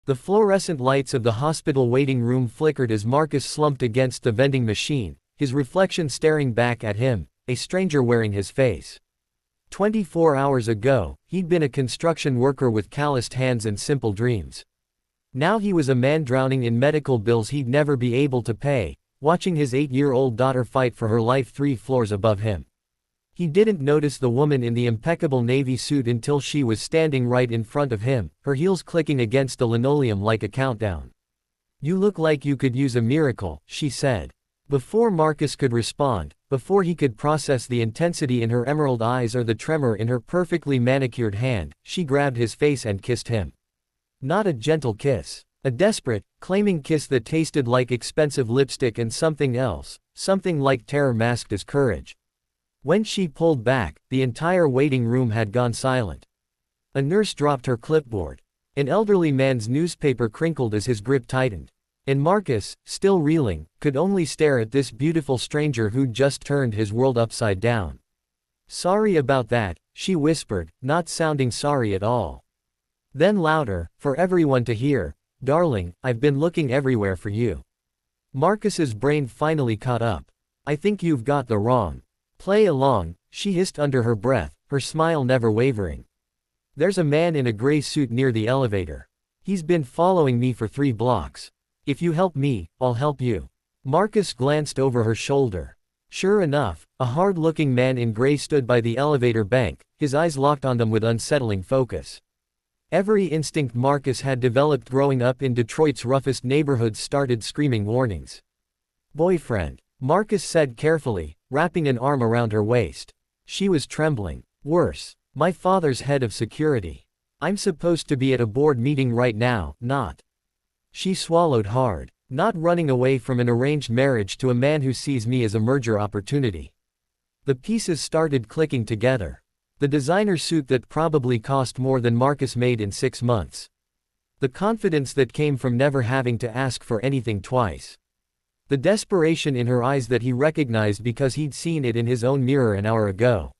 The fluorescent lights of the hospital waiting room flickered as Marcus slumped against the vending machine, his reflection staring back at him, a stranger wearing his face. 24 hours ago, he'd been a construction worker with calloused hands and simple dreams. Now he was a man drowning in medical bills he'd never be able to pay, watching his 8-year-old daughter fight for her life 3 floors above him. He didn't notice the woman in the impeccable navy suit until she was standing right in front of him, her heels clicking against the linoleum like a countdown. "You look like you could use a miracle," she said. Before Marcus could respond, before he could process the intensity in her emerald eyes or the tremor in her perfectly manicured hand, she grabbed his face and kissed him. Not a gentle kiss. A desperate, claiming kiss that tasted like expensive lipstick and something else, something like terror masked as courage. When she pulled back, the entire waiting room had gone silent. A nurse dropped her clipboard. An elderly man's newspaper crinkled as his grip tightened. And Marcus, still reeling, could only stare at this beautiful stranger who'd just turned his world upside down. "Sorry about that," she whispered, not sounding sorry at all. Then louder, for everyone to hear, "Darling, I've been looking everywhere for you." Marcus's brain finally caught up. "I think you've got the wrong play along," she hissed under her breath, her smile never wavering. "There's a man in a gray suit near the elevator. He's been following me for 3 blocks. If you help me, I'll help you." Marcus glanced over her shoulder. Sure enough, a hard-looking man in gray stood by the elevator bank, his eyes locked on them with unsettling focus. Every instinct Marcus had developed growing up in Detroit's roughest neighborhoods started screaming warnings. "Boyfriend," Marcus said carefully, wrapping an arm around her waist. She was trembling. "Worse. My father's head of security. I'm supposed to be at a board meeting right now, not." She swallowed hard. "Not running away from an arranged marriage to a man who sees me as a merger opportunity." The pieces started clicking together. The designer suit that probably cost more than Marcus made in 6 months. The confidence that came from never having to ask for anything twice. The desperation in her eyes that he recognized because he'd seen it in his own mirror an hour ago.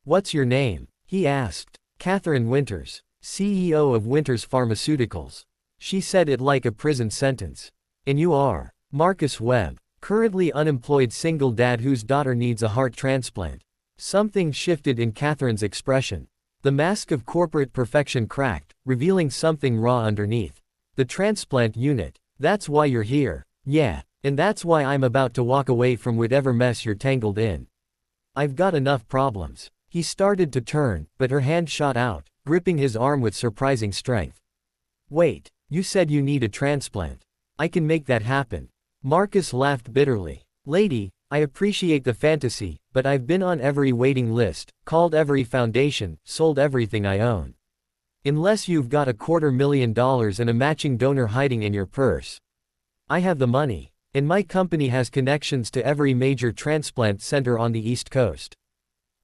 "What's your name?" he asked. "Catherine Winters, CEO of Winters Pharmaceuticals." She said it like a prison sentence. "And you are?" "Marcus Webb, currently unemployed single dad whose daughter needs a heart transplant." Something shifted in Catherine's expression. The mask of corporate perfection cracked, revealing something raw underneath. "The transplant unit. That's why you're here." "Yeah. And that's why I'm about to walk away from whatever mess you're tangled in. I've got enough problems." He started to turn, but her hand shot out, gripping his arm with surprising strength. "Wait, you said you need a transplant. I can make that happen." Marcus laughed bitterly. "Lady, I appreciate the fantasy, but I've been on every waiting list, called every foundation, sold everything I own. Unless you've got $250,000 and a matching donor hiding in your purse. I have the money. And my company has connections to every major transplant center on the East Coast."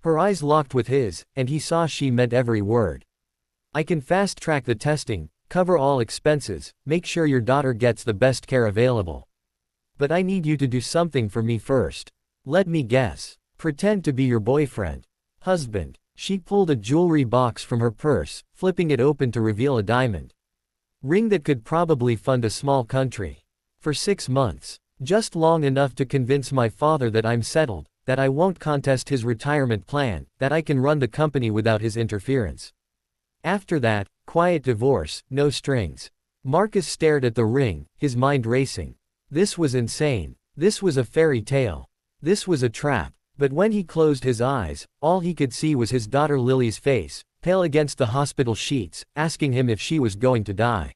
Her eyes locked with his, and he saw she meant every word. "I can fast-track the testing, cover all expenses, make sure your daughter gets the best care available. But I need you to do something for me first. Let me guess. Pretend to be your boyfriend." "Husband." She pulled a jewelry box from her purse, flipping it open to reveal a diamond ring that could probably fund a small country. "For 6 months. Just long enough to convince my father that I'm settled, that I won't contest his retirement plan, that I can run the company without his interference. After that, quiet divorce, no strings." Marcus stared at the ring, his mind racing. This was insane. This was a fairy tale. This was a trap. But when he closed his eyes, all he could see was his daughter Lily's face, pale against the hospital sheets, asking him if she was going to die.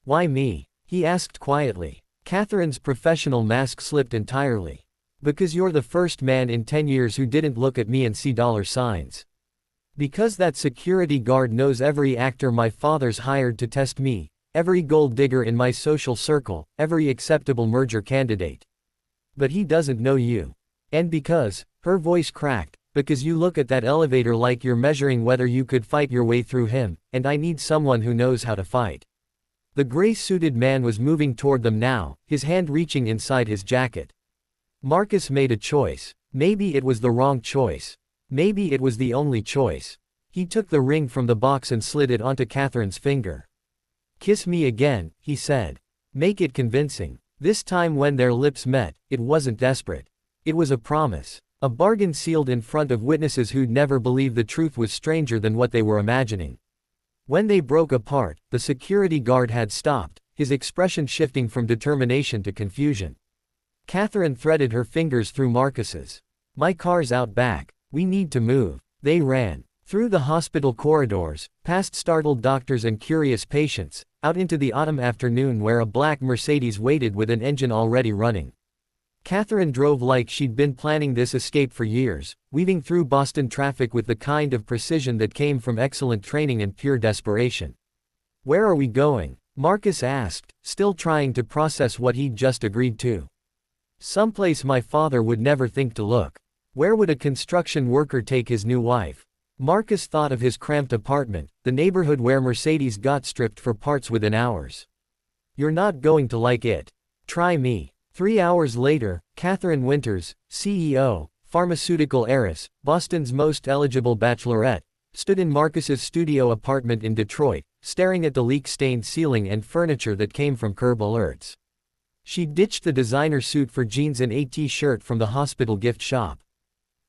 "Why me?" he asked quietly. Catherine's professional mask slipped entirely. "Because you're the first man in 10 years who didn't look at me and see $signs. Because that security guard knows every actor my father's hired to test me, every gold digger in my social circle, every acceptable merger candidate. But he doesn't know you. And because," her voice cracked, "because you look at that elevator like you're measuring whether you could fight your way through him, and I need someone who knows how to fight." The gray-suited man was moving toward them now, his hand reaching inside his jacket. Marcus made a choice. Maybe it was the wrong choice. Maybe it was the only choice. He took the ring from the box and slid it onto Catherine's finger. Kiss me again, he said. Make it convincing. This time when their lips met, it wasn't desperate. It was a promise. A bargain sealed in front of witnesses who'd never believe the truth was stranger than what they were imagining. When they broke apart, the security guard had stopped, his expression shifting from determination to confusion. Catherine threaded her fingers through Marcus's. My car's out back. We need to move. They ran. Through the hospital corridors, past startled doctors and curious patients, out into the autumn afternoon where a black Mercedes waited with an engine already running. Catherine drove like she'd been planning this escape for years, weaving through Boston traffic with the kind of precision that came from excellent training and pure desperation. Where are we going? Marcus asked, still trying to process what he'd just agreed to. Someplace my father would never think to look. Where would a construction worker take his new wife? Marcus thought of his cramped apartment, the neighborhood where Mercedes got stripped for parts within hours. You're not going to like it. Try me. 3 hours later, Catherine Winters, CEO, pharmaceutical heiress, Boston's most eligible bachelorette, stood in Marcus's studio apartment in Detroit, staring at the leak-stained ceiling and furniture that came from Curb Alerts. She'd ditched the designer suit for jeans and a t-shirt from the hospital gift shop.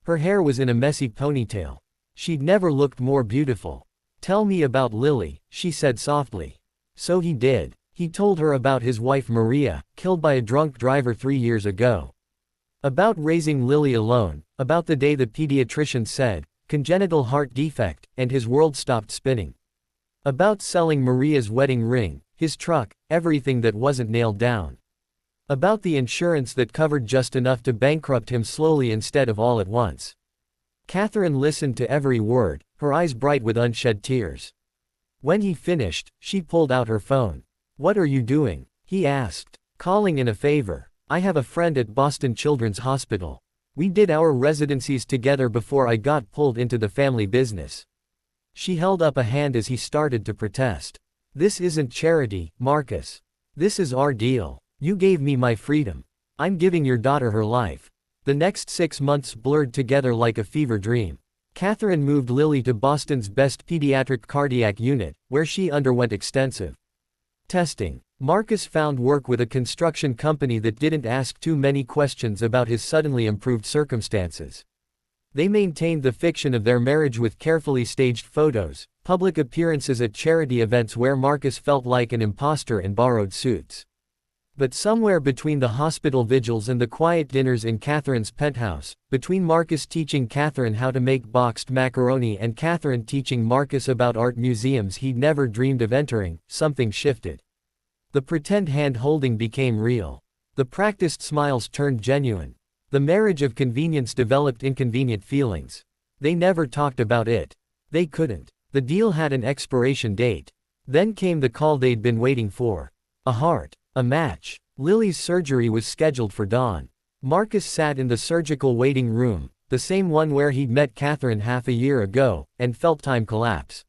Her hair was in a messy ponytail. She'd never looked more beautiful. Tell me about Lily, she said softly. So he did. He told her about his wife Maria, killed by a drunk driver 3 years ago. About raising Lily alone, about the day the pediatrician said, congenital heart defect, and his world stopped spinning. About selling Maria's wedding ring, his truck, everything that wasn't nailed down. About the insurance that covered just enough to bankrupt him slowly instead of all at once. Catherine listened to every word, her eyes bright with unshed tears. When he finished, she pulled out her phone. What are you doing? He asked. Calling in a favor. I have a friend at Boston Children's Hospital. We did our residencies together before I got pulled into the family business. She held up a hand as he started to protest. This isn't charity, Marcus. This is our deal. You gave me my freedom. I'm giving your daughter her life. The next 6 months blurred together like a fever dream. Catherine moved Lily to Boston's best pediatric cardiac unit, where she underwent extensive testing. Marcus found work with a construction company that didn't ask too many questions about his suddenly improved circumstances. They maintained the fiction of their marriage with carefully staged photos, public appearances at charity events where Marcus felt like an imposter in borrowed suits. But somewhere between the hospital vigils and the quiet dinners in Catherine's penthouse, between Marcus teaching Catherine how to make boxed macaroni and Catherine teaching Marcus about art museums he'd never dreamed of entering, something shifted. The pretend hand-holding became real. The practiced smiles turned genuine. The marriage of convenience developed inconvenient feelings. They never talked about it. They couldn't. The deal had an expiration date. Then came the call they'd been waiting for. A heart. A match. Lily's surgery was scheduled for dawn. Marcus sat in the surgical waiting room, the same one where he'd met Catherine half a year ago, and felt time collapse.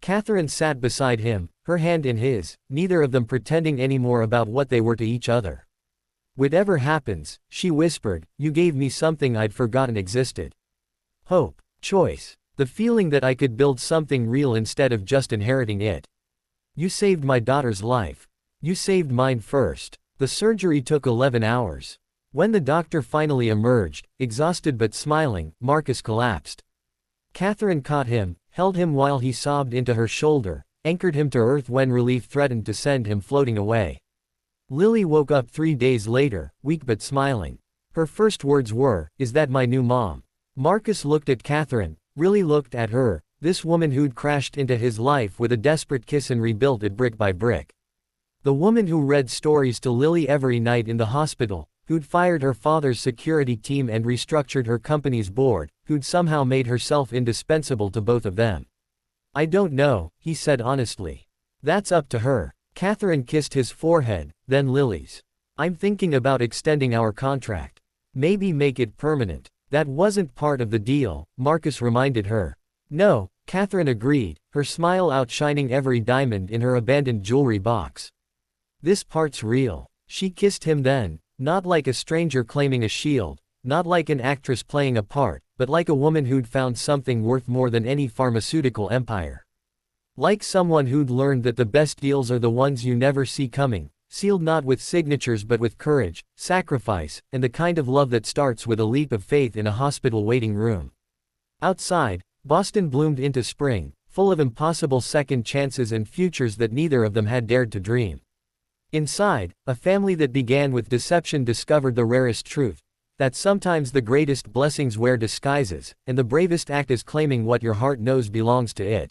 Catherine sat beside him, her hand in his, neither of them pretending anymore about what they were to each other. Whatever happens, she whispered, you gave me something I'd forgotten existed. Hope. Choice. The feeling that I could build something real instead of just inheriting it. You saved my daughter's life. You saved mine first. The surgery took 11 hours. When the doctor finally emerged, exhausted but smiling, Marcus collapsed. Catherine caught him, held him while he sobbed into her shoulder, anchored him to earth when relief threatened to send him floating away. Lily woke up 3 days later, weak but smiling. Her first words were, "Is that my new mom?" Marcus looked at Catherine, really looked at her, this woman who'd crashed into his life with a desperate kiss and rebuilt it brick by brick. The woman who read stories to Lily every night in the hospital, who'd fired her father's security team and restructured her company's board, who'd somehow made herself indispensable to both of them. I don't know, he said honestly. That's up to her. Catherine kissed his forehead, then Lily's. I'm thinking about extending our contract. Maybe make it permanent. That wasn't part of the deal, Marcus reminded her. No, Catherine agreed, her smile outshining every diamond in her abandoned jewelry box. This part's real. She kissed him then, not like a stranger claiming a shield, not like an actress playing a part, but like a woman who'd found something worth more than any pharmaceutical empire. Like someone who'd learned that the best deals are the ones you never see coming, sealed not with signatures but with courage, sacrifice, and the kind of love that starts with a leap of faith in a hospital waiting room. Outside, Boston bloomed into spring, full of impossible second chances and futures that neither of them had dared to dream. Inside, a family that began with deception discovered the rarest truth, that sometimes the greatest blessings wear disguises, and the bravest act is claiming what your heart knows belongs to it.